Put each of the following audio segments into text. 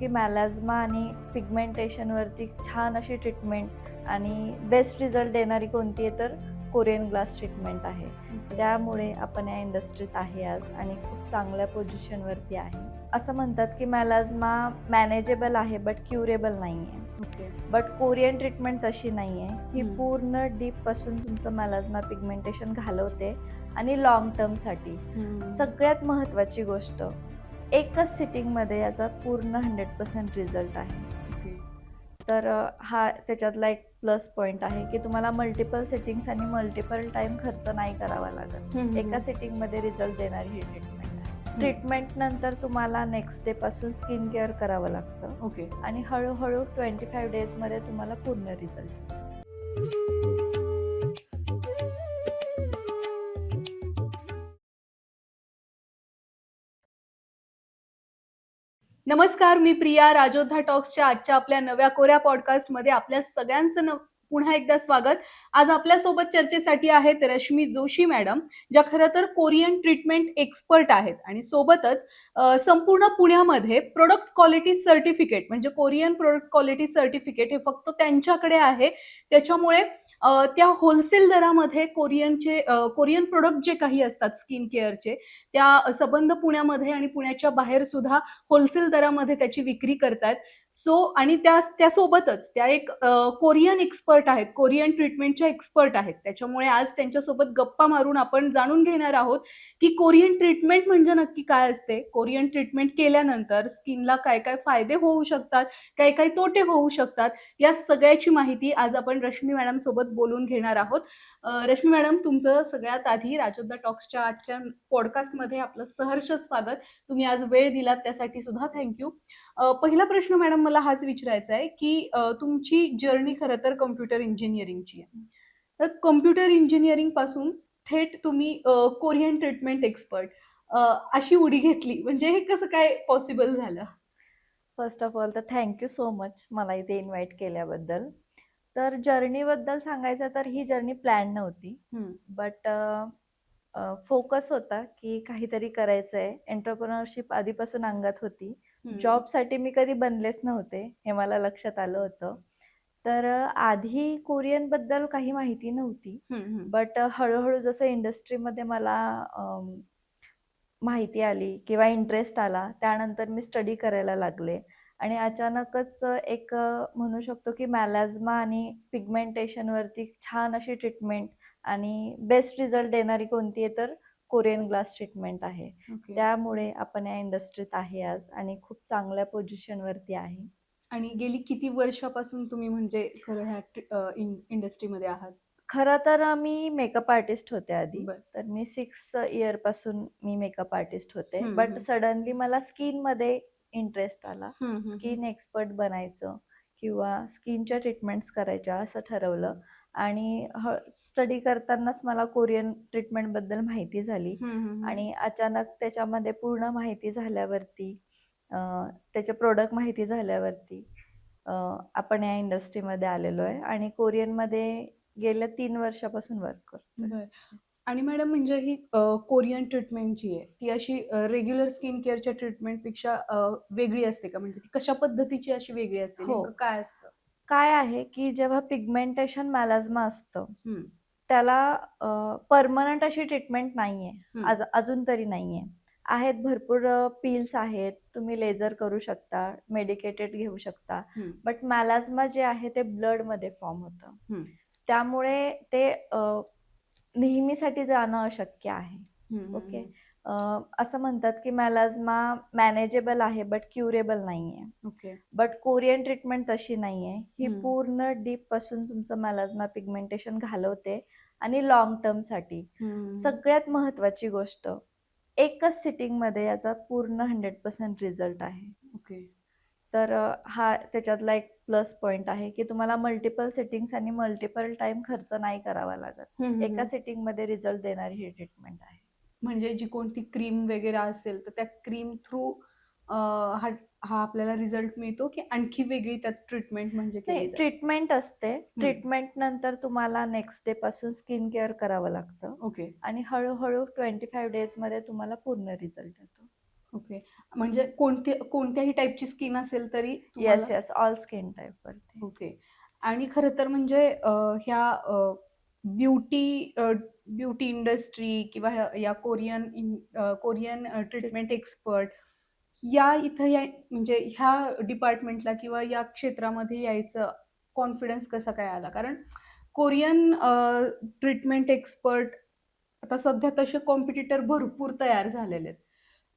की मेलाझ्मा आणि पिगमेंटेशनवरती छान अशी ट्रीटमेंट आणि बेस्ट रिझल्ट देणारी कोणती आहे तर कोरियन ग्लास ट्रीटमेंट आहे. त्यामुळे आपण या इंडस्ट्रीत आहे आज आणि खूप चांगल्या पोझिशनवरती आहे. असं म्हणतात की मेलाझ्मा मॅनेजेबल आहे बट क्युरेबल नाही आहे. बट कोरियन ट्रीटमेंट तशी नाही आहे. ही पूर्ण डीपपासून तुमचं मेलाझ्मा पिगमेंटेशन घालवते आणि लॉंग टर्मसाठी. सगळ्यात महत्त्वाची गोष्ट, एकच सिटिंगमध्ये याचा पूर्ण 100% रिझल्ट आहे. तर हा त्याच्यातला एक प्लस पॉईंट आहे की तुम्हाला मल्टिपल सेटिंग्स आणि मल्टिपल टाइम खर्च नाही करावा लागत. एका सेटिंगमध्ये रिझल्ट देणारी ही ट्रीटमेंट आहे. ट्रीटमेंट नंतर तुम्हाला नेक्स्ट डे पासून स्किन केअर करावं लागतं आणि हळूहळू 25 डेजमध्ये तुम्हाला पूर्ण रिझल्ट येतो. नमस्कार, मी प्रिया. राजोद्धा टॉक्सच्या आजच्या आपल्या नव्या कोऱ्या पॉडकास्टमध्ये आपल्या सगळ्यांचं पुन्हा एकदा स्वागत. आज आपल्यासोबत चर्चेसाठी आहेत रश्मी जोशी मॅडम, ज्या खरं तर कोरियन ट्रीटमेंट एक्सपर्ट आहेत आणि सोबतच संपूर्ण पुण्यामध्ये प्रोडक्ट क्वालिटी सर्टिफिकेट म्हणजे कोरियन प्रोडक्ट क्वालिटी सर्टिफिकेट हे फक्त त्यांच्याकडे आहे. त्याच्यामुळे त्या होलसेल दरामध्ये कोरियन प्रोडक्ट जे काही असतात स्किन केअरचे, त्या सबंध पुण्यामध्ये आणि पुण्याच्या बाहेर सुद्धा होलसेल दरामध्ये त्याची विक्री करतात. आणि त्यासोबतच त्या एक कोरियन एक्सपर्ट आहेत, कोरियन ट्रीटमेंटच्या एक्सपर्ट आहेत. त्याच्यामुळे आज त्यांच्यासोबत गप्पा मारून आपण जाणून घेणार आहोत की कोरियन ट्रीटमेंट म्हणजे नक्की काय असते, कोरियन ट्रीटमेंट केल्यानंतर स्किनला काय काय फायदे होऊ शकतात, काय काय तोटे होऊ शकतात, या सगळ्याची माहिती आज आपण रश्मी मॅडम सोबत बोलून घेणार आहोत. रश्मी मॅडम, तुमचं सगळ्यात आधी राजोद्धा टॉक्सच्या आजच्या पॉडकास्टमध्ये आपलं सहर्ष स्वागत. तुम्ही आज वेळ दिलात त्यासाठी सुद्धा थँक्यू. पहिला प्रश्न मॅडम मला हाच विचारायचा आहे की तुमची जर्नी खरं तर कम्प्युटर इंजिनिअरिंगची आहे. तर कम्प्युटर इंजिनिअरिंग पासून थेट तुम्ही कोरियन ट्रीटमेंट एक्सपर्ट अशी उडी घेतली, म्हणजे हे कसं काय पॉसिबल झालं? फर्स्ट ऑफ ऑल तर थँक्यू सो मच मला इथे इन्व्हाइट केल्याबद्दल. तर जर्नीबद्दल सांगायचं तर ही जर्नी प्लॅन नव्हती, बट फोकस होता की काहीतरी करायचं आहे. एंटरप्रेन्योरशिप आधीपासून अंगात होती. जॉबसाठी मी कधी बनलेच नव्हते हे मला लक्षात आलं होतं. तर आधी कोरियनबद्दल काही माहिती नव्हती, बट हळूहळू जसं इंडस्ट्रीमध्ये मला माहिती आली किंवा इंटरेस्ट आला, त्यानंतर मी स्टडी करायला लागले आणि अचानकच एक म्हणू शकतो की मेलाझ्मा आणि पिगमेंटेशनवरती छान अशी ट्रीटमेंट आणि बेस्ट रिझल्ट देणारी कोणती आहे तर कोरियन ग्लास ट्रीटमेंट आहे. त्यामुळे आपण या इंडस्ट्रीत आहे आज आणि खूप चांगल्या पोझिशनवरती आहे. आणि गेली किती वर्षापासून तुम्ही म्हणजे खरं ह्या इंडस्ट्रीमध्ये आहात? खरं तर मी मेकअप आर्टिस्ट होते आधी. तर मी 6 इयर पासून मी मेकअप आर्टिस्ट होते. बट सडनली मला स्किनमध्ये इंटरेस्ट आला. स्किन एक्सपर्ट बनायचं किंवा स्किनच्या ट्रीटमेंट्स करायच्या असं ठरवलं आणि स्टडी करतानाच मला कोरियन ट्रीटमेंटबद्दल माहिती झाली आणि अचानक त्याच्यामध्ये पूर्ण माहिती झाल्यावरती, त्याचे प्रोडक्ट माहिती झाल्यावरती आपण या इंडस्ट्रीमध्ये आलेलो आहे आणि कोरियनमध्ये गेल्या 3 वर्षापासून वर्क करतोय. आणि मॅडम, म्हणजे ही कोरियन ट्रीटमेंट जी आहे ती अशी रेग्युलर स्किन केअरच्या ट्रीटमेंटपेक्षा वेगळी असते का? म्हणजे ती कशा पद्धतीची अशी वेगळी असते? नेमकं काय असतं? काय आहे की जेव्हा पिगमेंटेशन मेलाझ्मा असतं त्याला परमनंट अशी ट्रीटमेंट नाहीये, अजून तरी नाहीये. आहेत भरपूर पिल्स आहेत, तुम्ही लेझर करू शकता, मेडिकेटेड घेऊ शकता, बट मेलाझ्मा जे आहे ते ब्लडमध्ये फॉर्म होतं. त्यामुळे ते नेहमीसाठी जाणं अशक्य आहे. ओके. असं म्हणतात की मेलाझ्मा मॅनेजेबल आहे बट क्युरेबल नाहीये. बट कोरियन ट्रीटमेंट तशी नाहीये. ही पूर्ण डीपपासून तुमचं मेलाझ्मा पिगमेंटेशन घालवते आणि लॉंग टर्मसाठी. सगळ्यात महत्त्वाची गोष्ट, एकच सिटिंगमध्ये याचा पूर्ण 100% रिझल्ट आहे. तर हा त्याच्यातला एक प्लस पॉईंट आहे की तुम्हाला मल्टिपल सेटिंग्स आणि मल्टिपल टाइम खर्च नाही करावा लागत. एका सेटिंगमध्ये रिझल्ट देणारी ही ट्रीटमेंट आहे. म्हणजे जी कोणती क्रीम वगैरे असेल तर त्या क्रीम थ्रू हा आपल्याला रिझल्ट मिळतो की आणखी वेगळी त्यात ट्रीटमेंट म्हणजे ट्रीटमेंट असते. ट्रीटमेंट नंतर तुम्हाला नेक्स्ट डे पासून स्किन केअर करावं लागतं आणि हळूहळू 25 डेजमध्ये तुम्हाला पूर्ण रिझल्ट येतो. ओके. म्हणजे कोणत्याही टाईपची स्किन असेल तरी येस तुम्हाला? येस, ऑल स्किन टाईप वरती. ओके. आणि खरं तर म्हणजे ह्या ब्युटी ब्युटी इंडस्ट्री किंवा या कोरियन ट्रीटमेंट एक्सपर्ट इथं म्हणजे ह्या डिपार्टमेंटला किंवा या क्षेत्रामध्ये यायचं कॉन्फिडन्स कसा काय आला? कारण कोरियन ट्रीटमेंट एक्सपर्ट आता सध्या तसे कॉम्पिटिटर भरपूर तयार झालेले आहेत.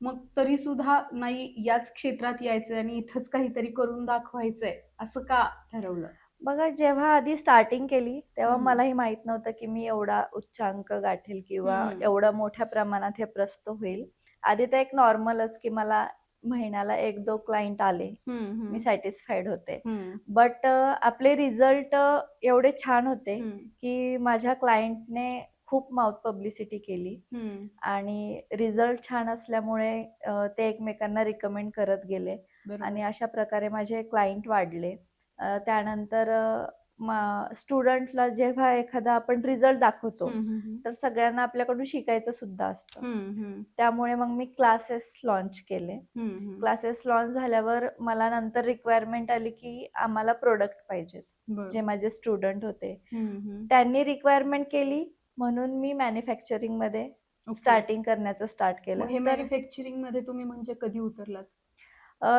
मग तरी सुद्धा नाही याच क्षेत्रात यायचंय आणि इथंच काहीतरी करून दाखवायचंय, असं का ठरवलं? बघा, जेव्हा आधी स्टार्टिंग केली तेव्हा हम्म. मलाही माहित नव्हतं की मी एवढा उच्चांक गाठेल किंवा हम्म. एवढं मोठ्या प्रमाणात हे प्रस्त होईल. आधी तर एक नॉर्मलच की मला महिन्याला 1-2 क्लायंट आले, मी सॅटिस्फाईड होते. बट आपले रिझल्ट एवढे छान होते की माझ्या क्लायंटने खूप माउथ पब्लिसिटी केली आणि रिझल्ट छान असल्यामुळे ते एकमेकांना रिकमेंड करत गेले आणि अशा प्रकारे माझे क्लायंट वाढले. त्यानंतर स्टुडंटला जेव्हा एखादा आपण रिझल्ट दाखवतो तर सगळ्यांना आपल्याकडून शिकायचं सुद्धा असतं. त्यामुळे मग मी क्लासेस लॉन्च केले. क्लासेस लॉन्च झाल्यावर मला नंतर रिक्वायरमेंट आली की आम्हाला प्रोडक्ट पाहिजेत. जे माझे स्टुडंट होते त्यांनी रिक्वायरमेंट केली, म्हणून मी मॅन्युफॅक्चरिंग मध्ये स्टार्टिंग करण्याचं स्टार्ट केलं. हे मॅन्युफॅक्चरिंग मध्ये तुम्ही म्हणजे कधी उतरलात?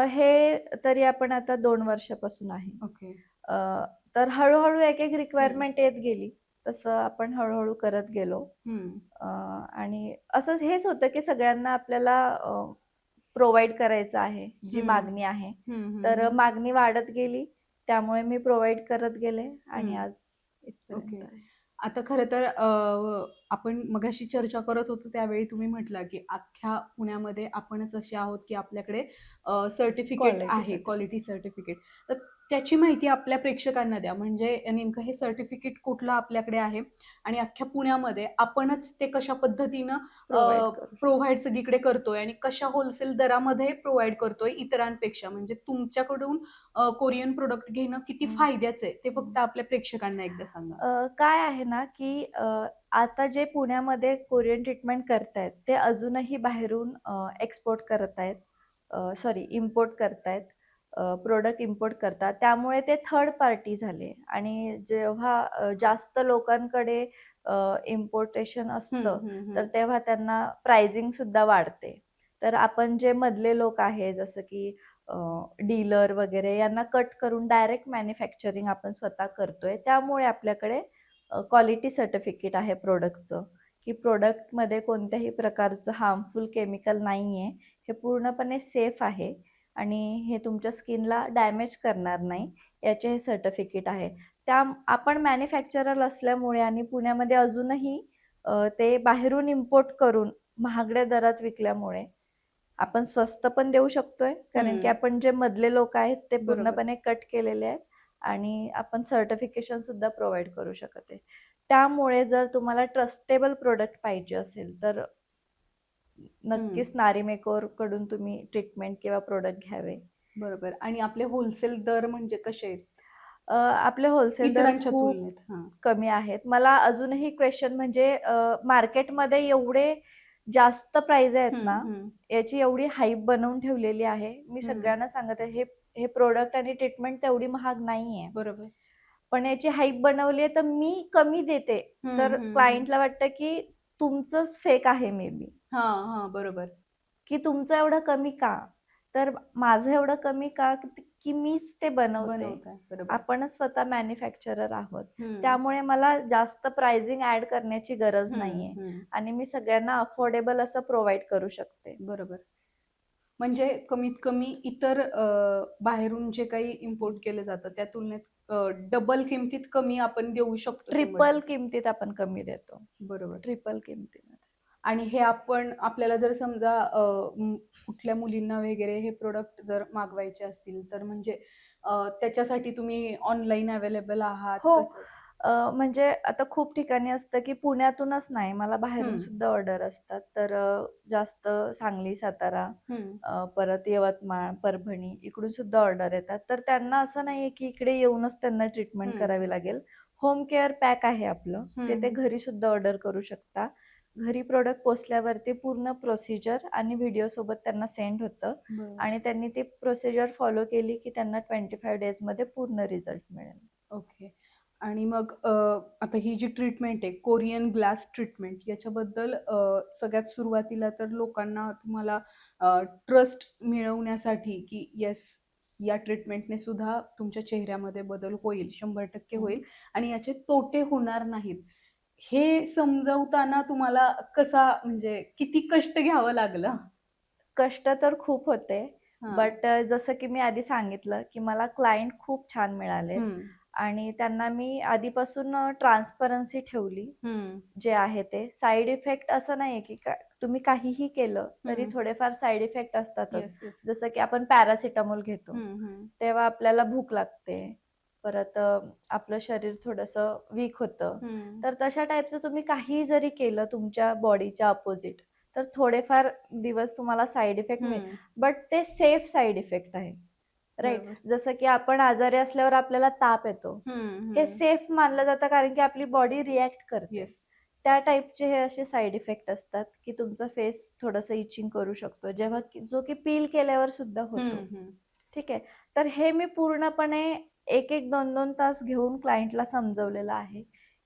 हे तरी आपण आता 2 वर्षापासून आहे. ओके. तर हळूहळू एक एक रिक्वायरमेंट येत गेली, तसं आपण हळूहळू करत गेलो. आणि असंच हेच होतं की सगळ्यांना आपल्याला प्रोव्हाइड करायचं आहे, जी मागणी आहे. तर मागणी वाढत गेली, त्यामुळे मी प्रोव्हाइड करत गेले आणि आज इथपर्यंत आहे. आता खरं तर आपण मगाशी चर्चा करत होतो त्यावेळी तुम्ही म्हटला की अख्ख्या पुण्यामध्ये आपणच असे आहोत की आपल्याकडे सर्टिफिकेट Quality आहे, certificate. Quality certificate. तर त्याची माहिती आपल्या प्रेक्षकांना द्या. म्हणजे नेमकं हे सर्टिफिकेट कुठलं आपल्याकडे आहे आणि अख्ख्या पुण्यामध्ये आपणच ते कशा पद्धतीनं Provide करू. प्रोव्हाइड सगळीकडे करतोय आणि कशा होलसेल दरामध्ये प्रोव्हाइड करतोय इतरांपेक्षा. म्हणजे तुमच्याकडून कोरियन प्रोडक्ट घेणं किती फायद्याचं आहे ते फक्त आपल्या प्रेक्षकांना एकदा सांगा. काय आहे ना की आता जे पुण्यामध्ये कोरियन ट्रीटमेंट करतायत ते अजूनही बाहेरून एक्सपोर्ट करत आहेत, सॉरी इम्पोर्ट करतायत, प्रोडक्ट इम्पोर्ट करतात. त्यामुळे ते थर्ड पार्टी झाले आणि जेव्हा जास्त लोकांकडे इम्पोर्टेशन असतं तर तेव्हा त्यांना प्राइसिंग सुद्धा वाढते. तर आपण जे मधले लोक आहे जसं की डीलर वगैरे यांना कट करून डायरेक्ट मॅन्युफॅक्चरिंग आपण स्वतः करतोय. त्यामुळे आपल्याकडे क्वालिटी सर्टिफिकेट आहे प्रोडक्टचं, की प्रोडक्टमध्ये कोणत्याही प्रकारचं हार्मफुल केमिकल नाही आहे, हे पूर्णपणे सेफ आहे आणि हे तुमच्या स्किनला डॅमेज करणार नाही, याचे हे सर्टिफिकेट आहे. आपण मॅन्युफॅक्चरर असल्यामुळे आणि पुण्यामध्ये अजूनही ते बाहेरून इम्पोर्ट करून महागड्या दरात विकल्यामुळे आपण स्वस्त पण देऊ शकतोय, कारण की आपण जे मधले लोक आहेत ते पूर्णपणे कट केलेले आहेत आणि आपण सर्टिफिकेशन सुद्धा प्रोव्हाइड करू शकत आहे. त्यामुळे जर तुम्हाला ट्रस्टेबल प्रोडक्ट पाहिजे असेल तर नक्कीच नारी मेकओव्हर कडून तुम्ही ट्रीटमेंट किंवा प्रोडक्ट घ्यावे. बरोबर. आणि आपले होलसेल दर म्हणजे कसे आहेत? आपले होलसेल दर इतरांच्या खूप तुलनेत? कमी आहेत. मला अजूनही क्वेश्चन म्हणजे मार्केटमध्ये एवढे जास्त प्राइस आहेत ना, याची एवढी हाईप बनवून ठेवलेली आहे. मी सगळ्यांना सांगत आहे हे प्रोडक्ट आणि ट्रीटमेंट तेवढी महाग नाहीये. बरोबर. पण याची हाईप बनवली आहे तर मी कमी देते, तर क्लायंटला वाटतं की तुमचंच फेक आहे मे बी. बरोबर. की तुमचं एवढं कमी का? तर माझं एवढं कमी का की मीच ते बनवते. आपणच स्वतः मॅन्युफॅक्चरर आहोत. त्यामुळे मला जास्त प्राइसिंग ऍड करण्याची गरज नाहीये आणि मी सगळ्यांना अफोर्डेबल असं प्रोव्हाइड करू शकते. बरोबर. म्हणजे कमीत कमी इतर बाहेरून जे काही इम्पोर्ट केलं जातं त्या तुलनेत डबल किमतीत कमी आपण देऊ शकतो. ट्रिपल किमतीत आपण कमी देतो. बरोबर. ट्रिपल किमतीमध्ये. आणि हे आपल्याला जर समजा कुठल्या मुलींना वगैरे हे प्रोडक्ट जर मागवायचे असतील तर म्हणजे त्याच्यासाठी तुम्ही ऑनलाईन अवेलेबल आहात? हो. म्हणजे आता खूप ठिकाणी असतं की पुण्यातूनच नाही, मला बाहेरून सुद्धा ऑर्डर असतात. तर जास्त सांगली, सातारा, परत यवतमाळ, परभणी इकडून सुद्धा ऑर्डर येतात. तर त्यांना असं नाहीये की इकडे येऊनच त्यांना ट्रीटमेंट करावी लागेल. होम केअर पॅक आहे आपलं, ते घरी सुद्धा ऑर्डर करू शकता. घरी प्रोडक्ट पोचल्यावरती पूर्ण प्रोसिजर आणि व्हिडिओ सोबत त्यांना सेंड होतं बरं. आणि त्यांनी ती प्रोसिजर फॉलो केली की त्यांना 25 डेजमध्ये पूर्ण रिझल्ट मिळेल. ओके. आणि मग आता ही जी ट्रीटमेंट आहे, कोरियन ग्लास ट्रीटमेंट याच्याबद्दल सगळ्यात सुरुवातीला तर लोकांना तुम्हाला ट्रस्ट मिळवण्यासाठी की येस, या ट्रीटमेंटने सुद्धा तुमच्या चेहऱ्यामध्ये बदल होईल, 100% हं. होईल आणि याचे तोटे होणार नाहीत. हे समजवताना तुम्हाला कसा म्हणजे किती कष्ट घ्यावं लागलं? कष्ट तर खूप होते, हां. बट जसं की मी आधी सांगितलं, की मला क्लायंट खूप छान मिळालेत हं. आणि त्यांना मी आधीपासून ट्रान्सपरन्सी ठेवली, हं. जे आहे ते. साइड इफेक्ट असं नाहीये, की तुम्ही काहीही केलं, तरी हं. थोडेफार साइड इफेक्ट असतातच. Yes, yes. जसं की आपण पॅरासिटामॉल घेतो, हं, हं. तेव्हा आपल्याला भूक लागते. परत आपलं शरीर थोडंसं वीक होतं. हं. तर तशा टाईपचं तुम्ही काहीही जरी केलं तुमच्या बॉडीच्या अपोझिट, तर थोडेफार दिवस तुम्हाला साइड इफेक्ट मिळेल. हं. बट ते सेफ साइड इफेक्ट आहे. राइट? बरोबर. जसं की आपण आजारी असल्यावर आपल्याला ताप येतो. हं, हे हं. सेफ मानलं जातं कारण की आपली बॉडी रिॲक्ट करते. येस. त्या टाईपचे हे असे साइड इफेक्ट असतात, की तुमचा फेस थोडंसं इचिंग करू शकतो. जेव्हा की जो की पील केल्यावर सुद्धा होतो. हं, हं. ठीक आहे. तर हे मी पूर्णपणे 1-1, 2-2 तास घेऊन क्लायंटला समजवलेलं आहे,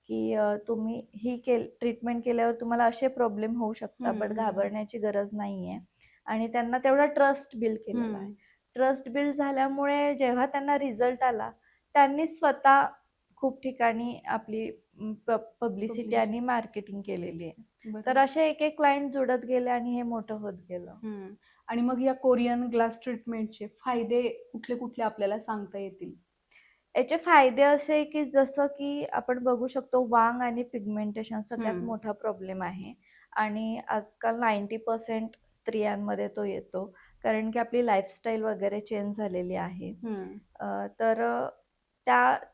की तुम्ही ही ट्रीटमेंट केल्यावर तुम्हाला असे प्रॉब्लेम होऊ शकतात, हं, बट हं. घाबरण्याची गरज नाहीये. आणि त्यांना तेवढा ट्रस्ट बिल्ड केलेला आहे. हं. ट्रस्ट बिल्ड झाल्यामुळे जेव्हा त्यांना रिझल्ट आला, त्यांनी स्वतः खूप ठिकाणी आपली पब्लिसिटी पब्लिसिटी. आणि मार्केटिंग केलेली आहे. तर बरोबर. असे एक-एक क्लायंट जुळत गेले आणि हे मोठं होत गेलं. हं. आणि मग या कोरियन ग्लास ट्रीटमेंटचे फायदे कुठले-कुठले आपल्याला सांगता येतील? याचे फायदे असे आहे, की जसं की आपण बघू शकतो वांग आणि पिगमेंटेशन सगळ्यात हं. मोठा प्रॉब्लेम आहे आणि आजकाल 90% स्त्रियांमध्ये तो येतो. कारण की आपली लाईफस्टाईल वगैरे चेंज झालेली आहे. हं. तर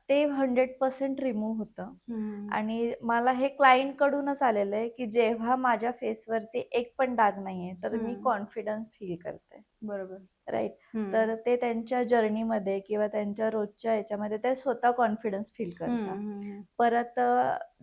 ते 100% रिमूव्ह होतं हं. आणि मला हे क्लायंटकडूनच आलेलं आहे, की जेव्हा माझ्या फेसवरती एक पण डाग नाहीये, तर मी हं. कॉन्फिडन्स फील करते. बरोबर. राइट? हं. तर ते त्यांच्या जर्नीमध्ये किंवा त्यांच्या रोजच्या ह्याच्यामध्ये ते स्वतः कॉन्फिडन्स फील हं, करतात. हं, हं. परत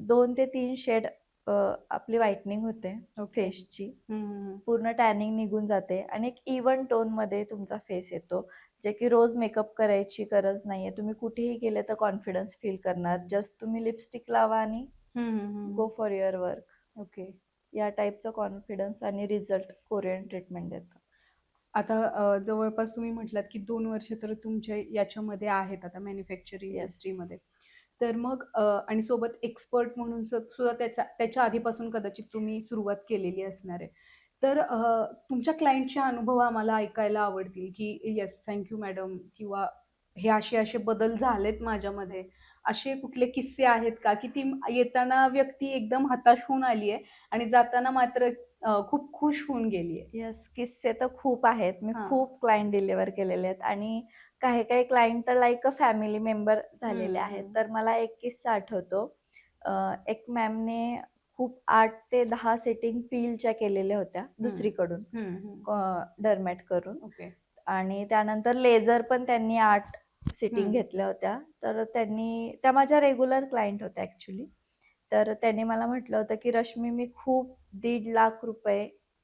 2 ते 3 शेड आपली व्हाईटनिंग होते ओके. फेसची. हं, हं, हं. पूर्ण टॅनिंग निघून जाते आणि एक इव्हन टोनमध्ये तुमचा फेस येतो. जे की रोज मेकअप करायची गरज नाहीये. तुम्ही कुठेही गेले तर कॉन्फिडन्स फील करणार. जस्ट तुम्ही लिपस्टिक लावा आणि हं, हं, हं, गो हं. For your work. ओके. या टाईपचा कॉन्फिडन्स आणि रिझल्ट कोरियन ट्रीटमेंट देतं. आता जवळपास तुम्ही म्हटलात, की 2 वर्ष तर तुमच्या याच्यामध्ये आहेत आता मॅन्युफॅक्चरिंग येस. इंडस्ट्रीमध्ये. तर मग आणि सोबत एक्सपर्ट म्हणून सुद्धा त्याच्या आधीपासून कदाचित तुम्ही सुरुवात केलेली असणार आहे. तर तुमच्या क्लायंटचे अनुभव आम्हाला ऐकायला आवडतील, की येस थँक मॅडम किंवा हे असे-असे बदल झालेत माझ्यामध्ये. असे कुठले किस्से आहेत का, की ती येताना व्यक्ती एकदम हताश होऊन आली आहे आणि जाताना मात्र खूप खुश होऊन गेली आहे? येस, किस्से तर खूप आहेत. मी हां. खूप क्लायंट डिलिव्हर केलेले आहेत आणि काही-काही क्लायंट तर लाइक अ फॅमिली मेंबर झालेले हं, आहेत. हं. तर मला एक किस्सा आठवतो. एक मॅमने खूप 8 ते 10 सेटिंग पीलच्या केलेल्या होत्या हं. दुसरीकडून हं, हं. डर्मॅट करून ओके. आणि त्यानंतर लेझर पण त्यांनी 8 सिटिंग हं. घेतल्या होत्या. तर त्या माझ्या रेग्युलर क्लायंट होत्या ॲक्चुअली. तर त्यांनी मला म्हटलं होतं, की "रश्मी, मी खूप ₹1.5 लाख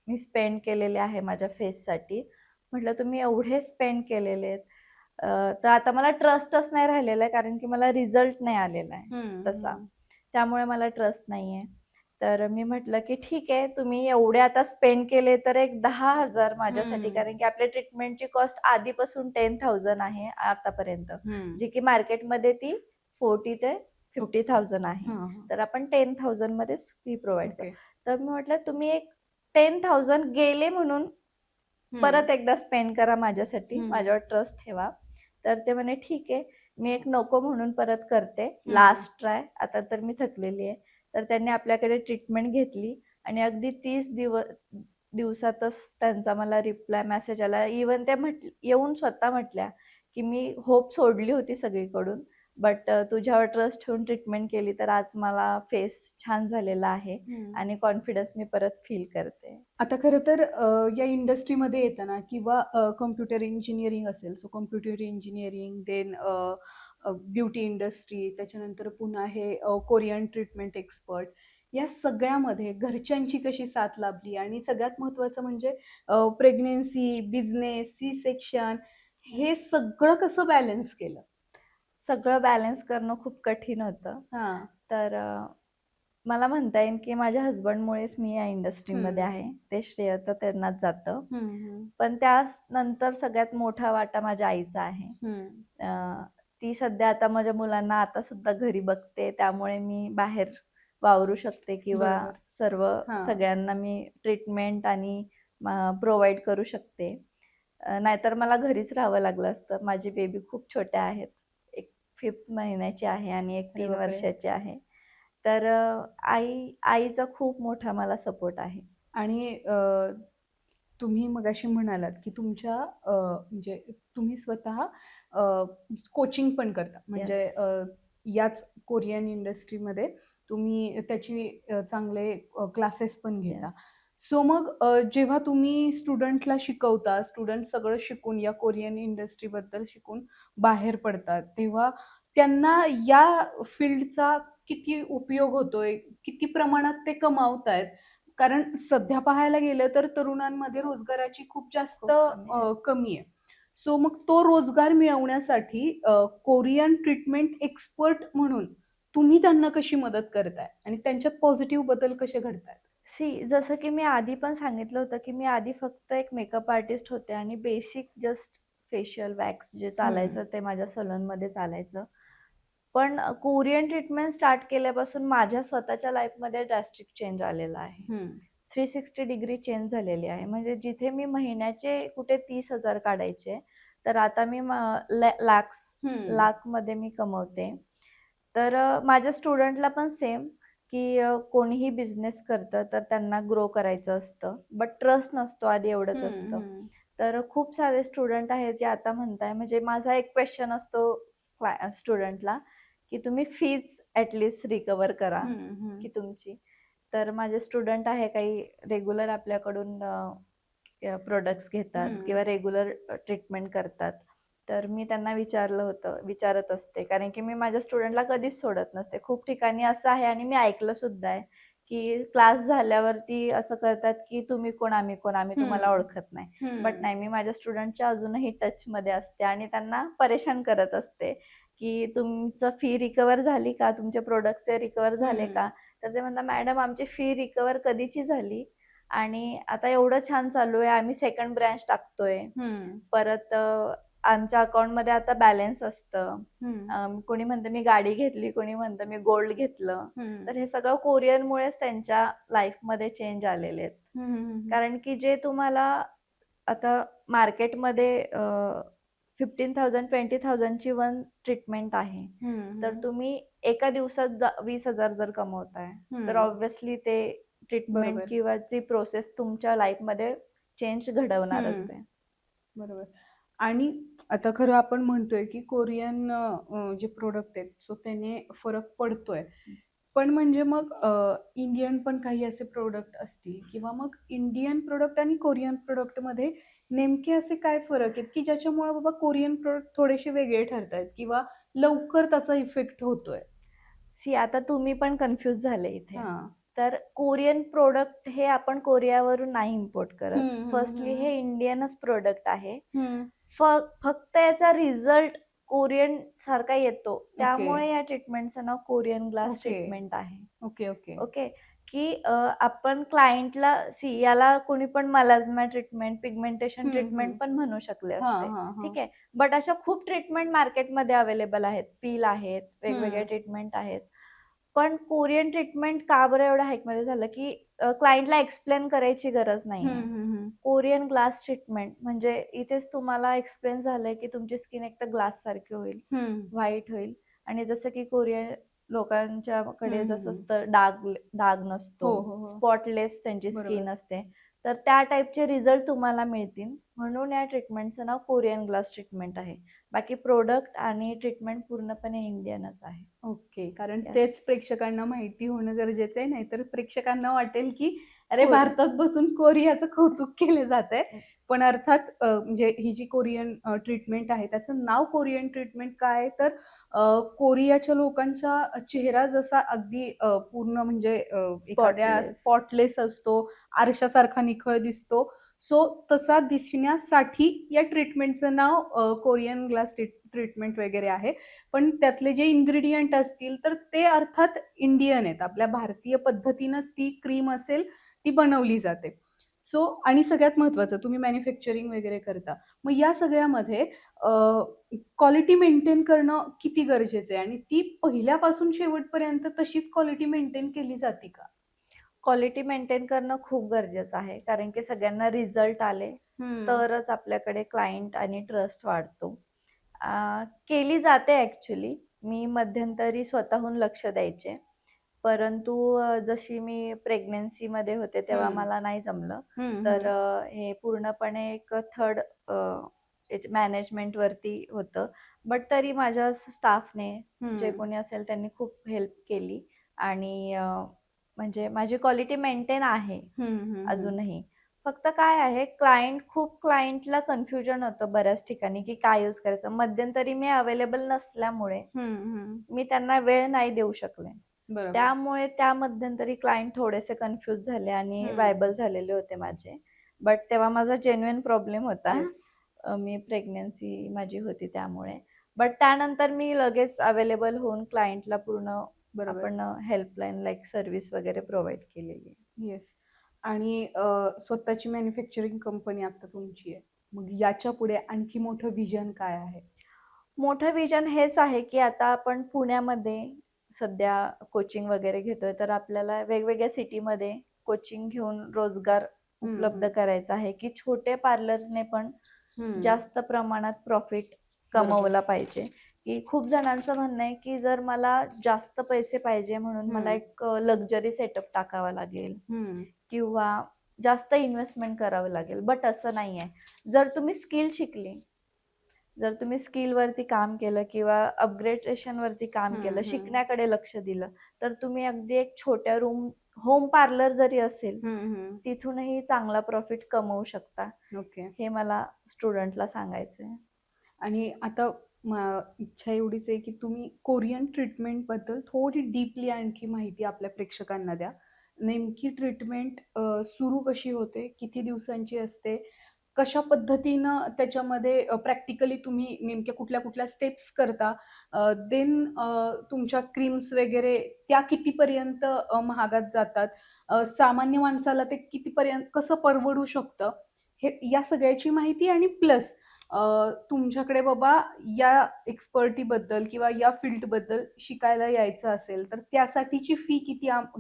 मी स्पेंड केलेले आहे माझ्या फेससाठी." म्हटलं, "तुम्ही एवढे स्पेंड केलेले आहेत." तर आता मला ट्रस्टच नाही राहिलेला आहे, कारण की मला रिझल्ट नाही आलेला आहे हं, तसा. हं. त्यामुळे मला ट्रस्ट नाही आहे. तर मी म्हटलं, की "ठीक आहे, तुम्ही एवढे आता स्पेंड केले, तर एक 10,000 माझ्यासाठी." हं. कारण की आपल्या ट्रीटमेंटची कॉस्ट आधीपासून 10,000 आहे आतापर्यंत, हं. जी की मार्केटमध्ये ती 40,000 ते ओके. 50,000 आहे. हां, हां. तर आपण 10,000 मध्येच फी प्रोव्हाईड करतो. ओके. तर मी म्हटलं, "तुम्ही एक 10,000 गेले म्हणून हं. परत एकदा स्पेंड करा माझ्यासाठी, हं. माझ्यावर ट्रस्ट ठेवा." तर ते म्हणे, "ठीक आहे, मी एक नको म्हणून परत करते. हं. Last try. आता तर मी थकलेली आहे." तर त्यांनी आपल्याकडे ट्रीटमेंट घेतली आणि अगदी 30 दिवसातच त्यांचा मला रिप्लाय मेसेज आला. इव्हन त्या येऊन स्वतः म्हटल्या, की "मी होप सोडली होती सगळीकडून, बट तुझ्यावर ट्रस्ट ठेवून ट्रीटमेंट केली, तर आज मला फेस छान झालेला आहे हं. आणि कॉन्फिडन्स मी परत फील करते." आता खरं तर या इंडस्ट्रीमध्ये येताना किंवा कॉम्प्युटर इंजिनिअरिंग असेल, so computer engineering then beauty industry त्याच्यानंतर पुन्हा हे कोरियन ट्रीटमेंट एक्सपर्ट या सगळ्यामध्ये घरच्यांची कशी साथ लाभली आणि सगळ्यात महत्त्वाचं म्हणजे प्रेग्नन्सी, बिझनेस, सी सेक्शन हे सगळं कसं बॅलन्स केलं? सगळं बॅलन्स करणं खूप कठीण होतं. हां. तर मला म्हणता येईल की माझ्या हसबंडमुळेच मी या इंडस्ट्रीमध्ये हं. आहे. ते श्रेय तर त्यांनाच जातं. हं, हं. पण त्यानंतर सगळ्यात मोठा वाटा माझ्या आईचा आहे. हं. ती सध्या आता माझ्या मुलांना आता सुद्धा घरी बघते. त्यामुळे मी बाहेर वावरू शकते किंवा बरोबर. हां. सगळ्यांना मी ट्रीटमेंट आणि प्रोव्हाईड करू शकते. नाहीतर मला घरीच राहावं लागलं असतं. माझी बेबी खूप छोट्या आहेत. एक 5th महिन्याची आहे आणि एक अरे 3 बापरे! वर्षाची आहे. तर आईचा खूप मोठा मला सपोर्ट आहे. आणि तुम्ही मगाशी म्हणालात, की तुमच्या म्हणजे तुम्ही स्वतः कोचिंग पण करता. म्हणजे येस. याच कोरियन इंडस्ट्रीमध्ये तुम्ही त्याची चांगले क्लासेस पण घेता. येस. सो मग जेव्हा तुम्ही स्टुडंटला शिकवता, स्टुडंट सगळं शिकून या कोरियन इंडस्ट्रीबद्दल शिकून बाहेर पडतात, तेव्हा त्यांना या फील्डचा किती उपयोग होतोय? किती प्रमाणात ते कमावतायत? कारण सध्या पाहायला गेलं तर तरुणांमध्ये रोजगाराची खूप जास्त खूप कमी आहे. कमी आहे. सो मग तो रोजगार मिळवण्यासाठी कोरियन ट्रीटमेंट एक्सपर्ट म्हणून तुम्ही त्यांना कशी मदत करताय आणि त्यांच्यात पॉझिटिव्ह बदल कसे घडतायत? जसं की मी आधी पण सांगितलं होतं, की मी आधी फक्त एक मेकअप आर्टिस्ट होते आणि बेसिक जस्ट फेशियल वॅक्स जे हं. चालायचं ते माझ्या सलूनमध्ये चालायचं. पण कोरियन ट्रीटमेंट स्टार्ट केल्यापासून माझ्या स्वतःच्या लाईफमध्ये ड्रास्टिक चेंज आलेला आहे. हं. 360 डिग्री चेंज झालेली आहे. म्हणजे जिथे मी महिन्याचे कुठे 30,000 काढायचे, तर आता मी हं. लाखमध्ये मी कमवते. तर माझ्या स्टुडंटला पण सेम, की कोणीही बिझनेस करतं तर त्यांना ग्रो करायचं असतं. बट ट्रस्ट नसतो आधी एवढंच हं, असतं. हं. तर खूप सारे स्टुडंट आहेत जे आता म्हणताय म्हणजे माझा एक क्वेश्चन असतो स्टुडंटला, की तुम्ही फीज ॲटलीस्ट रिकव्हर करा, हं, हं. की तुमची. तर माझे स्टुडंट आहे काही रेग्युलर आपल्याकडून प्रॉडक्ट्स घेतात हं. किंवा रेग्युलर ट्रीटमेंट करतात. तर मी त्यांना विचारत असते. कारण की मी माझ्या स्टुडंटला कधीच सोडत नसते. खूप ठिकाणी असं आहे आणि मी ऐकलं सुद्धा आहे, की क्लास झाल्यावरती असं करतात, की तुम्ही कोण, आम्ही कोण, आम्ही तुम्हाला हं. ओळखत नाही. बट हं. नाही, मी माझ्या स्टुडंटच्या अजूनही टचमध्ये असते आणि त्यांना परेशान करत असते, की तुमचं फी रिकव्हर झाली का? तुमचे प्रॉडक्ट्सचे रिकव्हर झाले हं. का? तर ते म्हणतात, "मॅडम आमची फी रिकव्हर कधीची झाली आणि आता एवढं छान चालू आहे. आम्ही सेकंड ब्रँच टाकतोय. हं. परत आमच्या अकाउंटमध्ये आता बॅलन्स असतं. हं. कोणी म्हणतं मी गाडी घेतली, कोणी म्हणतं मी गोल्ड घेतलं. हं. तर हे सगळं कोरियनमुळेच त्यांच्या लाईफमध्ये चेंज आलेले आहेत. हं, हं, हं. कारण की जे तुम्हाला आता मार्केटमध्ये 15,000 20,000 ची वन ट्रीटमेंट आहे. हं, तर हं. तुम्ही एका दिवसात 20,000 जर कमवताय, तर हं. ऑब्व्हियसली ते ट्रीटमेंट बरोबर. किंवा ती प्रोसेस तुमच्या लाईफमध्ये चेंज हं. घडवणारच आहे. बरोबर. आणि आता खरं आपण म्हणतोय, की कोरियन जे प्रॉडक्ट आहेत, सो त्याने फरक पडतोय. पण म्हणजे मग इंडियन पण काही असे प्रॉडक्ट असतील किंवा मग इंडियन प्रॉडक्ट आणि कोरियन प्रॉडक्टमध्ये नेमके असे काय फरक आहेत, की ज्याच्यामुळे बाबा कोरियन प्रॉडक्ट थोडेसे वेगळे ठरतायत किंवा लवकर त्याचा इफेक्ट होतोय? आता तुम्ही पण कन्फ्यूज झाले इथे. हां. तर कोरियन प्रॉडक्ट हे आपण कोरियावरून नाही इम्पोर्ट करत. हं, हं, फर्स्टली हं. हे इंडियनच प्रॉडक्ट आहे. हं. फक्त याचा रिझल्ट कोरियन सारखा येतो. ओके. त्यामुळे या ट्रीटमेंटचं नाव कोरियन ग्लास ओके. ट्रीटमेंट आहे. Okay, okay. ओके. की आपण क्लायंटला याला कोणी पण मलाजमा ट्रीटमेंट, पिगमेंटेशन हं, हं. ट्रीटमेंट पण म्हणू शकले हां, असते. हां, हां. ठीक आहे. बट अशा खूप ट्रीटमेंट मार्केटमध्ये अवेलेबल आहेत. पील आहेत, वेगवेगळे हं. ट्रीटमेंट आहेत. पण कोरियन ट्रीटमेंट का बरं एवढं हाईकमध्ये झालं, की क्लायंटला एक्सप्लेन करायची गरज हं, नाहीये. हं, हं. कोरियन ग्लास ट्रीटमेंट म्हणजे इथेच तुम्हाला एक्सप्लेन झालंय, की तुमची स्किन एकतर ग्लाससारखी होईल, हं. व्हाईट होईल आणि जसं की कोरियन लोकांच्याकडे हं, हं, जसं हं. असतं डाग नसतो, हो, हो, हो. स्पॉटलेस त्यांची बरोबर. स्किन असते. तर त्या टाइपचे रिझल्ट तुम्हाला मिळतील. म्हणून या ट्रीटमेंटचं नाव कोरियन ग्लास ट्रीटमेंट आहे. बाकी प्रॉडक्ट आणि ट्रीटमेंट पूर्णपणे इंडियनच आहे. ओके. कारण येस. तेच प्रेक्षकांना माहिती होणं गरजेचं आहे. नाहीतर प्रेक्षकांना वाटेल, की अरे कोरियन. भारतात बसून कोरियाचं कौतुक केलं जातंय. पण अर्थात म्हणजे ही जी कोरियन ट्रीटमेंट आहे त्याचं नाव कोरियन ट्रीटमेंट काय आहे तर कोरियाच्या लोकांचा चेहरा जसा अगदी पूर्ण म्हणजे एखाद्या स्पॉटलेस. स्पॉटलेस असतो, आरशासारखा निखळ दिसतो. सो तसा दिसण्यासाठी या ट्रीटमेंटचं नाव कोरियन ग्लास ट्रीटमेंट वगैरे आहे. पण त्यातले जे इन्ग्रेडियंट असतील तर ते अर्थात इंडियन आहेत. आपल्या भारतीय पद्धतीनंच ती क्रीम असेल ती बनवली जाते. सो आणि सगळ्यात महत्त्वाचं तुम्ही मॅन्युफॅक्चरिंग वगैरे करता. मग या सगळ्यामध्ये क्वालिटी मेंटेन करणं किती गरजेचं आहे आणि ती पहिल्यापासून शेवटपर्यंत तशीच क्वालिटी मेंटेन केली जाते का? क्वालिटी मेंटेन करणं खूप गरजेचं आहे, कारण की सगळ्यांना रिझल्ट आले तरच आपल्याकडे क्लायंट आणि ट्रस्ट वाढतो. केली जाते ॲक्च्युली. मी मध्यंतरी स्वतःहून लक्ष द्यायचे. परंतु जशी मी प्रेग्नन्सीमध्ये होते तेव्हा मला नाही जमलं. तर हे पूर्णपणे एक थर्ड मॅनेजमेंटवरती होतं. बट तरी माझ्या स्टाफने जे कोणी असेल त्यांनी खूप हेल्प केली आणि म्हणजे माझी क्वालिटी मेंटेन आहे अजूनही. फक्त काय आहे, खूप क्लायंटला कन्फ्युजन होतं बऱ्याच ठिकाणी की काय यूज करायचं. मध्यंतरी मी अवेलेबल नसल्यामुळे मी त्यांना वेळ नाही देऊ शकले. बरोबर. त्यामुळे त्या मध्यंतरी क्लायंट थोडेसे कन्फ्यूज झाले आणि वायबल झालेले होते माझे. बट तेव्हा माझा जेन्युइन प्रॉब्लेम होता. Yes. मी प्रेग्नन्सी माझी होती त्यामुळे. बट त्यानंतर मी लगेच अवेलेबल होऊन क्लायंटला पूर्ण बरोबर. आपण हेल्पलाईन लाईक सर्व्हिस वगैरे प्रोव्हाइड केलेली आहे. येस. आणि स्वतःची मॅन्युफॅक्चरिंग कंपनी आता तुमची आहे. मग याच्या पुढे आणखी मोठं विजन काय आहे? मोठं विजन हेच आहे की आता आपण पुण्यामध्ये सध्या कोचिंग वगैरे घेतोय, तर आपल्याला वेगवेगळ्या सिटीमध्ये कोचिंग घेऊन रोजगार उपलब्ध करायचा आहे की छोटे पार्लरने पण जास्त प्रमाणात प्रॉफिट कमवला पाहिजे. की खूप जणांचं म्हणणं आहे की जर मला जास्त पैसे पाहिजे म्हणून मला एक लक्झरी सेटअप टाकावा लागेल किंवा जास्त इन्व्हेस्टमेंट करावं लागेल. बट असं नाही आहे. जर तुम्ही स्किल शिकली, जर तुम्ही स्किलवरती काम केलं किंवा अपग्रेडेशनवरती काम केलं, शिकण्याकडे लक्ष दिलं, तर तुम्ही अगदी एक छोट्या होम पार्लर जरी असेल तिथूनही चांगला प्रॉफिट कमवू शकता. ओके. हे मला स्टुडंटला सांगायचंय. आणि आता इच्छा एवढीच आहे की तुम्ही कोरियन ट्रीटमेंट बद्दल थोडी डीपली आणखी माहिती आपल्या प्रेक्षकांना द्या. नेमकी ट्रीटमेंट सुरू कशी होते? किती दिवसांची असते? कशा पद्धतीनं त्याच्यामध्ये प्रॅक्टिकली तुम्ही नेमक्या कुठल्या स्टेप्स करता? देन तुमच्या क्रीम्स वगैरे त्या कितीपर्यंत महागात जातात? सामान्य माणसाला ते कितीपर्यंत कसं परवडू शकतं? हे या सगळ्याची माहिती आणि प्लस तुमच्याकडे बाबा या एक्सपर्टीबद्दल किंवा या फील्डबद्दल शिकायला यायचं असेल, तर त्यासाठीची फी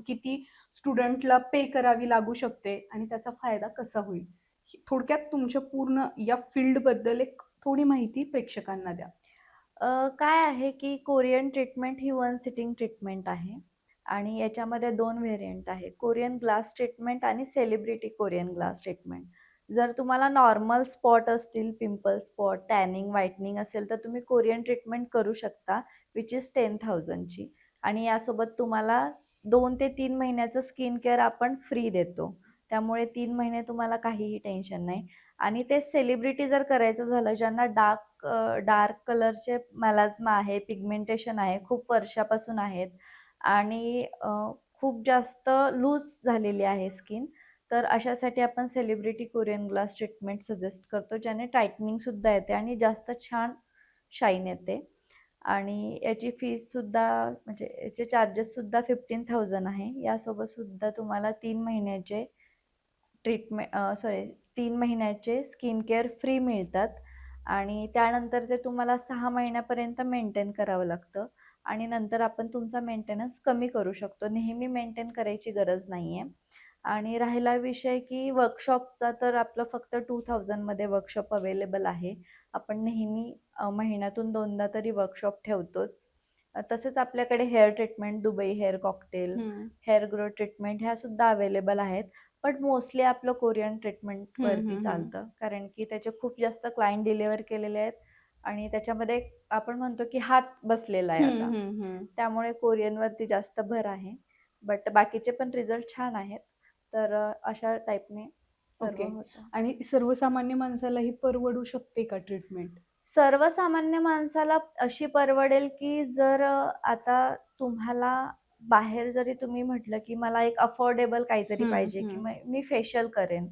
किती स्टुडंटला पे करावी लागू शकते आणि त्याचा फायदा कसा होईल? थोडक्यात तुमच्या पूर्ण या फील्डबद्दल एक थोडी माहिती प्रेक्षकांना द्या. काय आहे की कोरियन ट्रीटमेंट ही वन सिटिंग ट्रीटमेंट आहे आणि याच्यामध्ये 2 व्हेरियंट आहे. कोरियन ग्लास ट्रीटमेंट आणि सेलिब्रिटी कोरियन ग्लास ट्रीटमेंट. जर तुम्हाला नॉर्मल स्पॉट असतील, पिंपल स्पॉट, टॅनिंग, व्हाईटनिंग असेल, तर तुम्ही कोरियन ट्रीटमेंट करू शकता, विच इज 10,000 ची आणि यासोबत तुम्हाला 2 ते 3 महिन्याचं स्किन केअर आपण फ्री देतो. त्यामुळे 3 महिने तुम्हाला काहीही टेन्शन नाही. आणि ते सेलिब्रिटी जर करायचं झालं, ज्यांना डार्क कलरचे मेलास्मा आहे, पिगमेंटेशन आहे, खूप वर्षापासून आहेत आणि खूप जास्त लूज झालेली आहे स्किन, तर अशासाठी आपण celebrity Korean glass treatment suggest करतो, ज्याने टाईटनिंगसुद्धा येते आणि जास्त छान शाईन येते. आणि याची फीससुद्धा म्हणजे याचे चार्जेससुद्धा 15,000 आहे. यासोबतसुद्धा तुम्हाला 3 महिन्याचे 3 महिन्याचे स्किन केअर फ्री मिळतात आणि त्यानंतर ते तुम्हाला 6 महिन्यापर्यंत मेंटेन करावं लागतं आणि नंतर आपण तुमचा मेंटेनन्स कमी करू शकतो. नेहमी मेंटेन करायची गरज नाही आहे. आणि राहिला विषय की वर्कशॉपचा, तर आपलं फक्त 2,000 मध्ये वर्कशॉप अवेलेबल आहे. आपण नेहमी महिन्यातून 2दा तरी वर्कशॉप ठेवतोच. तसेच आपल्याकडे hair treatment, Dubai hair cocktail, hair grow treatment ह्या सुद्धा अवेलेबल आहेत. बट मोस्टली आपलं कोरियन ट्रीटमेंटवरती चालतं, कारण की त्याचे खूप जास्त क्लायंट डिलिव्हर केलेले आहेत आणि त्याच्यामध्ये आपण म्हणतो की हात बसलेला आहे आता. त्यामुळे कोरियनवरती जास्त भर आहे. बट बाकीचे पण रिझल्ट छान आहेत. तर अशा टाईपने सर्व ओके. होतं. आणि सर्वसामान्य माणसाला ही परवडू शकते का ट्रीटमेंट? सर्वसामान्य माणसाला अशी परवडेल, की जर आता तुम्हाला बाहेर जरी तुम्ही म्हटलं, की मला एक अफोर्डेबल काहीतरी पाहिजे, की मी फेशियल करेन.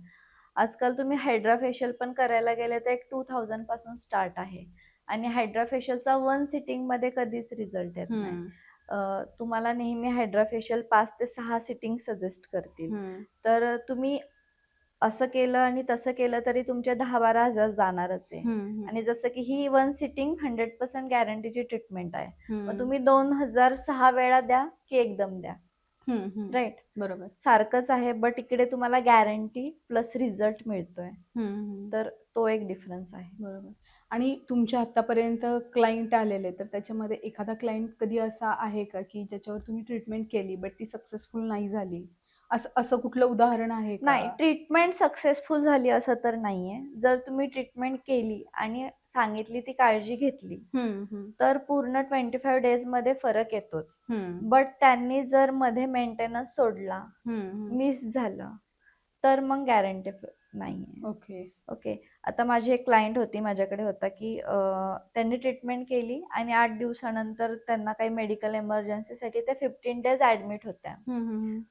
आजकाल तुम्ही हायड्रा फेशियल पण करायला गेले तर एक 2000 पासून स्टार्ट आहे आणि हायड्रा फेशियलचा 1 सिटिंगमध्ये कधीच रिझल्ट येत नाही. तुम्हाला नेहमी हायड्रा फेशियल 5 ते 6 सिटिंग सजेस्ट करतील. तर तुम्ही असं केलं आणि तसं केलं तरी तुमचे 10-12 हजार जाणारच आहे. आणि जसं की ही 1 सिटिंग 100% गॅरंटीची ट्रीटमेंट आहे. मग तुम्ही 2000 6 वेळा द्या की एकदम द्या. राईट? बरोबर. सारखंच आहे, बट इकडे तुम्हाला गॅरंटी प्लस रिझल्ट मिळतोय. तर तो एक डिफरन्स आहे. बरोबर. आणि तुमच्या आतापर्यंत क्लायंट आलेले, तर त्याच्यामध्ये एखादा क्लायंट कधी असा आहे का, की ज्याच्यावर तुम्ही ट्रीटमेंट केली बट ती सक्सेसफुल नाही झाली? असं असं कुठलं उदाहरण आहे का? नाही, ट्रीटमेंट सक्सेसफुल झाली असं तर नाहीये. जर तुम्ही ट्रीटमेंट केली आणि सांगितली ती काळजी घेतली, तर पूर्ण 25 डेजमध्ये फरक येतोच. बट त्यांनी जर मध्ये मेंटेनन्स सोडला, मिस झालं, तर मग गॅरंटी नाहीये. ओके. आता माझी एक क्लायंट होती, माझ्याकडे होता, की त्यांनी ट्रीटमेंट केली आणि 8 दिवसानंतर त्यांना काही मेडिकल इमर्जन्सीसाठी ते 15 डेज ऍडमिट होत्या.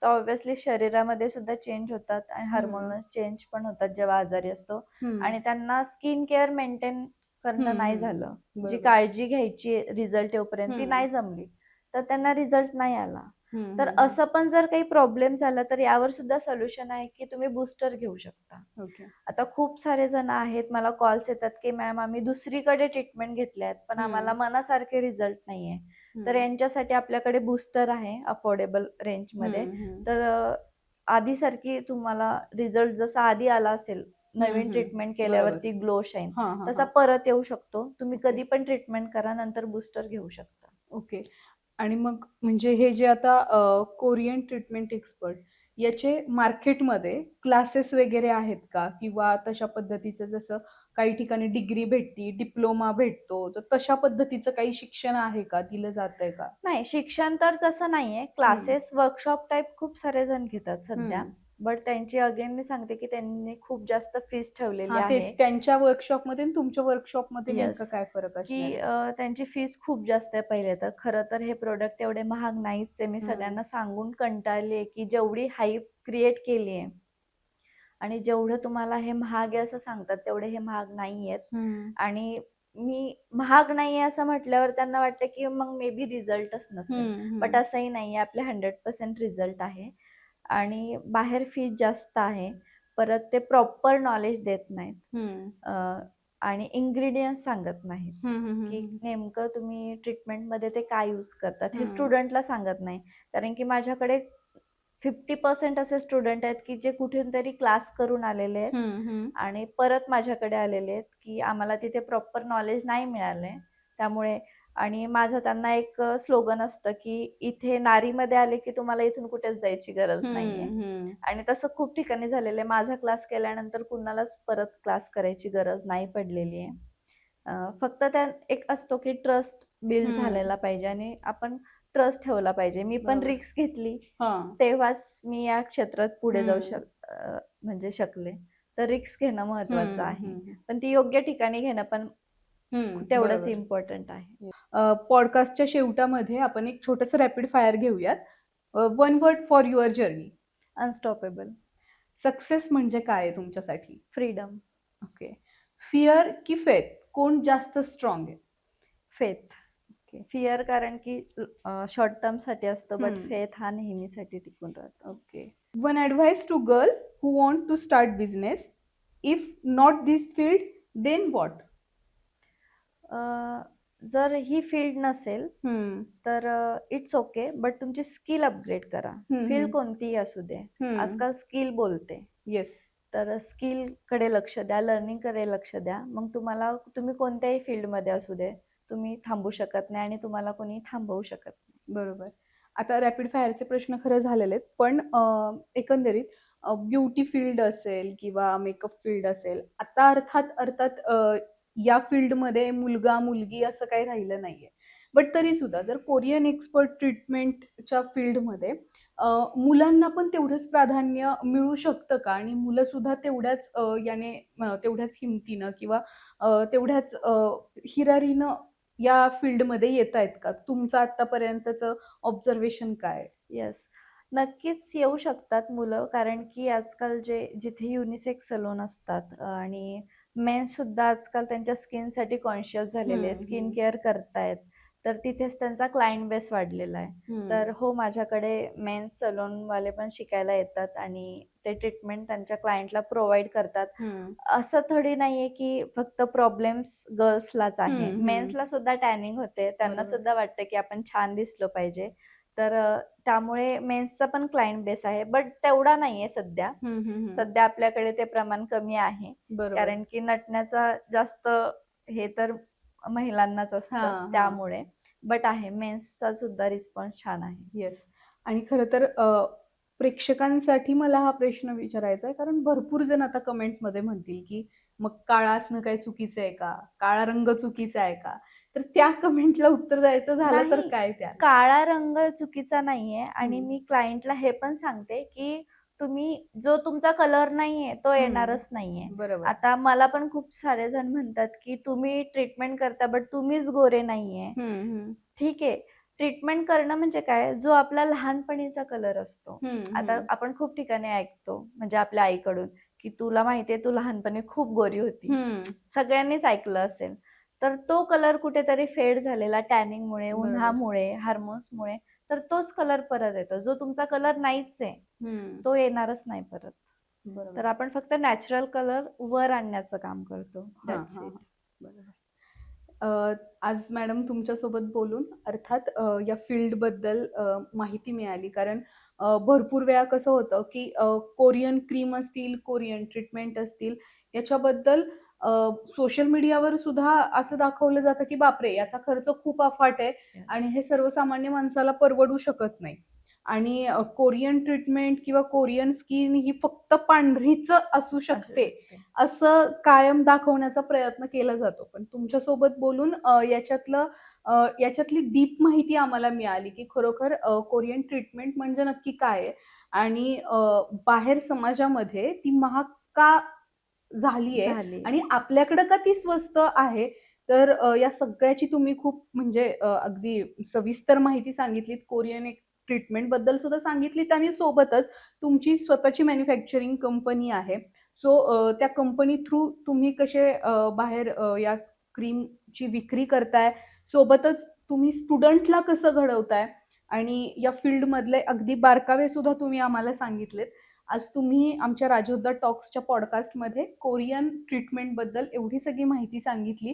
तर ऑब्व्हियसली शरीरामध्ये सुद्धा चेंज होतात आणि हार्मोनल चेंज पण होतात जेव्हा आजारी असतो आणि त्यांना स्किन केअर मेंटेन करणं नाही झालं. जी काळजी घ्यायची रिझल्ट येऊपर्यंत ती नाही जमली, तर त्यांना रिझल्ट नाही आला. तर असं पण जर काही प्रॉब्लेम झाला तर यावर सुद्धा सोल्युशन आहे, की तुम्ही बूस्टर घेऊ शकता. आता खूप सारे जण आहेत, मला कॉल्स येतात, की मॅम आम्ही दुसरीकडे ट्रीटमेंट घेतल्यात पण आम्हाला मनासारखे रिझल्ट नाहीये. तर यांच्यासाठी आपल्याकडे बूस्टर आहे अफोर्डेबल रेंजमध्ये. तर आधीसारखी तुम्हाला रिझल्ट जसा आधी आला असेल नवीन ट्रीटमेंट केल्यावरती ग्लो शाईन, तसा परत येऊ शकतो. तुम्ही कधी पण ट्रीटमेंट करा, नंतर बूस्टर घेऊ शकता. ओके. आणि मग म्हणजे हे जे आता कोरियन ट्रीटमेंट एक्सपर्ट याचे मार्केटमध्ये क्लासेस वगैरे आहेत का? किंवा तशा पद्धतीचं जसं काही ठिकाणी डिग्री भेटती, डिप्लोमा भेटतो, तर तशा पद्धतीचं काही शिक्षण आहे का? दिलं जातंय का? नाही, शिक्षण तर तसं नाहीये. क्लासेस, वर्कशॉप टाईप खूप सारे जण घेतात सध्या. बट त्यांची अगेन मी सांगते, की त्यांनी खूप जास्त फीस ठेवलेली आहे. तेच त्यांच्या वर्कशॉपमध्ये आणि तुमच्या वर्कशॉपमध्ये नेमकं काय फरक की असणार? त्यांची फीस खूप जास्त आहे पहिले तर. खरं तर हे प्रोडक्ट एवढे महाग नाहीच आहे. मी सगळ्यांना सांगून कंटाळले, की जेवढी हाईप क्रिएट केली आहे आणि जेवढं तुम्हाला हे महाग आहे असं सांगतात, तेवढे हे महाग नाहीयेत. आणि मी महाग नाहीये असं म्हटल्यावर त्यांना वाटतं, की मग मे बी रिझल्टच नसेल. बट असंही नाहीये, आपले 100% रिझल्ट आहे. आणि बाहेर फीस जास्त आहे. परत ते प्रॉपर नॉलेज देत नाहीत. आणि इन्ग्रेडियंट्स सांगत नाहीत, की नेमकं तुम्ही ट्रीटमेंटमध्ये ते काय यूज करतात हे स्टुडंटला सांगत नाही. कारण की माझ्याकडे 50% असे स्टुडंट आहेत, की जे कुठून तरी क्लास करून आलेले आहेत आणि परत माझ्याकडे आलेले आहेत, की आम्हाला तिथे प्रॉपर नॉलेज नाही मिळालंय. त्यामुळे आणि माझं त्यांना एक स्लोगन असतं, की इथे नारीमध्ये आले की तुम्हाला इथून कुठेच जायची गरज नाहीये. आणि तसं खूप ठिकाणी झालेलं आहे. माझा क्लास केल्यानंतर कुणालाच परत क्लास करायची गरज नाही पडलेली आहे. फक्त त्यात एक असतो, की ट्रस्ट बिल्ड झालेला पाहिजे आणि आपण ट्रस्ट ठेवला पाहिजे. मी पण रिस्क घेतली, तेव्हाच मी या क्षेत्रात पुढे जाऊ म्हणजे शकले. तर रिस्क घेणं महत्वाचं आहे. पण ती योग्य ठिकाणी घेणं पण तेवढंच इम्पॉर्टंट आहे. पॉडकास्टच्या शेवटामध्ये आपण एक छोटंसं रॅपिड फायर घेऊयात. 1 word for your journey. Unstoppable. Success म्हणजे काय आहे तुमच्यासाठी? फ्रीडम. ओके. फिअर की फेथ, कोण जास्त स्ट्रॉंग आहे? फेथ. फिअर कारण की शॉर्ट टर्म साठी असतो, बट फेथ हा नेहमीसाठी टिकून राहतो. Okay. One advice to girl who want to start business, if not this field then what? जर ही फील्ड नसेल तर इट्स ओके, बट तुमची स्किल अपग्रेड करा. फील्ड कोणतीही असू दे, आजकाल स्किल बोलते. येस. तर स्किल कडे लक्ष द्या, लर्निंग कडे लक्ष द्या. मग तुम्ही कोणत्याही फील्डमध्ये असू दे, तुम्ही थांबू शकत नाही आणि तुम्हाला कोणी थांबवू शकत नाही. बरोबर. आता रॅपिड फायरचे प्रश्न खरं झालेले आहेत, पण एकंदरीत ब्युटी फील्ड असेल किंवा मेकअप फील्ड असेल, आता अर्थात या फील्डमध्ये मुलगा मुलगी असं काही राहिलं नाहीये. बट तरी सुद्धा जर कोरियन एक्सपर्ट ट्रीटमेंटच्या फील्डमध्ये मुलांना पण तेवढंच प्राधान्य मिळू शकतं का? आणि मुलं सुद्धा तेवढ्याच तेवढ्याच हिमतीनं किंवा तेवढ्याच हिरारीनं या फील्डमध्ये येतायत का? तुमचं आतापर्यंतचं ऑब्झर्वेशन काय आहे? येस. नक्कीच येऊ शकतात मुलं, कारण की आजकाल जिथे युनिसेक्स सलून असतात आणि मेन्स सुद्धा आजकाल त्यांच्या स्किनसाठी कॉन्शियस झालेले, स्किन केअर करतायत. तर तिथेच त्यांचा क्लायंट बेस वाढलेला आहे. तर हो, माझ्याकडे मेन्स सलूनवाले पण शिकायला येतात आणि ते ट्रीटमेंट त्यांच्या क्लायंटला प्रोव्हाइड करतात. असं थोडी नाहीये की फक्त प्रॉब्लेम्स गर्ल्सलाच आहे. मेन्सला सुद्धा टॅनिंग होते. त्यांना बरोबर. सुद्धा वाटतं की आपण छान दिसलो पाहिजे. तर त्यामुळे मेन्सचा पण क्लायंट बेस आहे, बट तेवढा नाहीये सध्या. सध्या आपल्याकडे ते प्रमाण कमी आहे, बरोबर. कारण की नटण्याचा जास्त हे तर महिलांनाच हां, असतं, हां. त्यामुळे. बट आहे, मेन्सचा सुद्धा रिस्पॉन्स छान आहे. येस. आणि खरं तर प्रेक्षकांसाठी मला हा प्रश्न विचारायचा आहे, कारण भरपूर जण आता कमेंटमध्ये म्हणतील की मग काळा असणं काही चुकीचं आहे का? काळा रंग चुकीचा आहे का? तर त्या कमेंटला उत्तर द्यायचं झालं तर नाही, काय त्या? काळा रंग चुकीचा नाहीये आणि मी क्लायंटला हे पण सांगते की तुम्ही जो तुमचा कलर नाहीये तो येणारच नाहीये. बरोबर. आता मला पण खूप सारे जण म्हणतात की तुम्ही ट्रीटमेंट करता बट तुम्हीच गोरे नाहीये. ठीक आहे, ट्रीटमेंट करणं म्हणजे काय, जो आपला लहानपणीचा कलर असतो. आता आपण खूप ठिकाणी ऐकतो, म्हणजे आपल्या आईकडून, की तुला माहितीये तू लहानपणी खूप गोरी होती. सगळ्यांनीच ऐकलं असेल. तर तो कलर कुठेतरी फेड झालेला टॅनिंगमुळे, बरोबर. उन्हामुळे, हार्मोन्समुळे, तर तोच कलर परत येतो. जो तुमचा कलर नाहीच आहे, तो येणारच नाही परत. बरोबर. तर आपण फक्त नॅचरल कलर वर आणण्याचं काम करतो. हां, That's हां, it. बरोबर. आज मॅडम तुमच्यासोबत बोलून अर्थात या फील्डबद्दल माहिती मिळाली. कारण भरपूर वेळा कसं होतं, की कोरियन क्रीम असतील, कोरियन ट्रीटमेंट असतील, याच्याबद्दल सोशल मीडियावर सुद्धा असं दाखवलं जातं, की बापरे! याचा खर्च खूप अफाट आहे Yes. आणि हे सर्वसामान्य माणसाला परवडू शकत नाही. आणि कोरियन ट्रीटमेंट किंवा कोरियन स्किन ही फक्त पांढरीच असू शकते, असं कायम दाखवण्याचा प्रयत्न केला जातो. पण तुमच्यासोबत बोलून याच्यातली डीप माहिती आम्हाला मिळाली, की खरोखर कोरियन ट्रीटमेंट म्हणजे नक्की काय आहे आणि बाहेर समाजामध्ये ती महाग का झालीये आणि आपल्याकडे का ती स्वस्त आहे. तर या सगळ्याची तुम्ही खूप म्हणजे अगदी सविस्तर माहिती सांगितलीत. कोरियन एक ट्रीटमेंटबद्दल सुद्धा सांगितलीत आणि सोबतच तुमची स्वतःची मॅन्युफॅक्चरिंग कंपनी आहे. सो त्या कंपनी थ्रू तुम्ही कसे बाहेर या क्रीमची विक्री करताय, सोबतच तुम्ही स्टुडंटला कसं घडवताय आणि या फील्डमधले अगदी बारकावे सुद्धा तुम्ही आम्हाला सांगितलेत. आज तुम्ही आमच्या राजोद्धा टॉक्सच्या पॉडकास्टमध्ये कोरियन ट्रीटमेंटबद्दल एवढी सगळी माहिती सांगितली.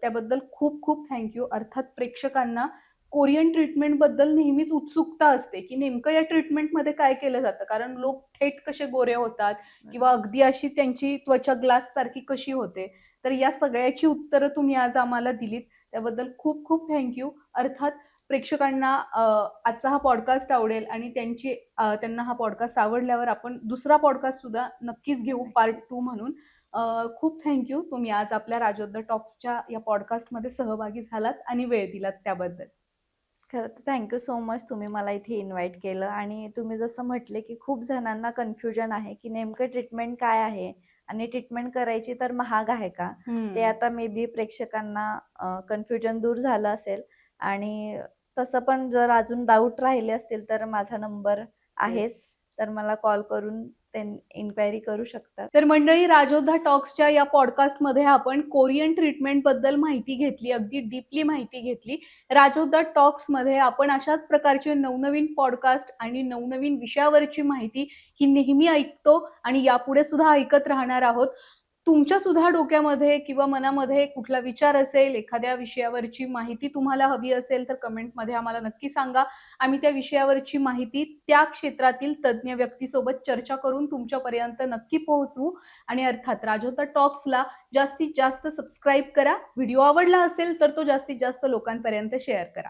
त्याबद्दल खूप खूप थँक यू. अर्थात प्रेक्षकांना कोरियन ट्रीटमेंटबद्दल नेहमीच उत्सुकता असते, की नेमकं या ट्रीटमेंटमध्ये काय केलं जातं? कारण लोक थेट कसे गोरे होतात किंवा अगदी अशी त्यांची त्वचा ग्लाससारखी कशी होते? तर या सगळ्याची उत्तरं तुम्ही आज आम्हाला दिलीत. त्याबद्दल खूप खूप थँक यू. अर्थात प्रेक्षकांना आजचा हा पॉडकास्ट आवडेल आणि त्यांना हा पॉडकास्ट आवडल्यावर आपण दुसरा पॉडकास्ट सुद्धा नक्कीच घेऊ, पार्ट 2 म्हणून. खूप थँक यू. तुम्ही आज आपल्या राजोद्धा टॉक्सच्या या पॉडकास्टमध्ये सहभागी झालात आणि वेळ दिलात त्याबद्दल. खरं तर थँक्यू सो मच, तुम्ही मला इथे इन्व्हाइट केलं. आणि तुम्ही जसं म्हटले की खूप जणांना कन्फ्युजन आहे की नेमकं ट्रीटमेंट काय आहे आणि ट्रीटमेंट करायची तर महाग आहे का. ते आता मे बी प्रेक्षकांना कन्फ्युजन दूर झालं असेल. आणि तसं पण जर अजून डाऊट राहिले असतील तर माझा नंबर आहेच, तर मला कॉल करून इन्क्वायरी करू शकतात. तर मंडळी, राजोद्धा टॉक्सच्या या पॉडकास्टमध्ये आपण कोरियन ट्रीटमेंट बद्दल माहिती घेतली, अगदी डीपली माहिती घेतली. राजोद्धा टॉक्समध्ये आपण अशाच प्रकारचे नवनवीन पॉडकास्ट आणि नवनवीन विषयावरची माहिती ही नेहमी ऐकतो आणि यापुढे सुद्धा ऐकत राहणार आहोत. तुमच्या सुद्धा डोक्यामध्ये किंवा मनामध्ये कुठला विचार असेल, एखाद्या विषयावरची माहिती तुम्हाला हवी असेल तर कमेंटमध्ये आम्हाला नक्की सांगा. आम्ही त्या विषयावरची माहिती त्या क्षेत्रातील तज्ज्ञ व्यक्तीसोबत चर्चा करून तुमच्यापर्यंत नक्की पोहोचवू. आणि अर्थात राजोद्धा टॉक्सला जास्तीत जास्त सबस्क्राईब करा. व्हिडिओ आवडला असेल तर तो जास्तीत जास्त लोकांपर्यंत शेअर करा.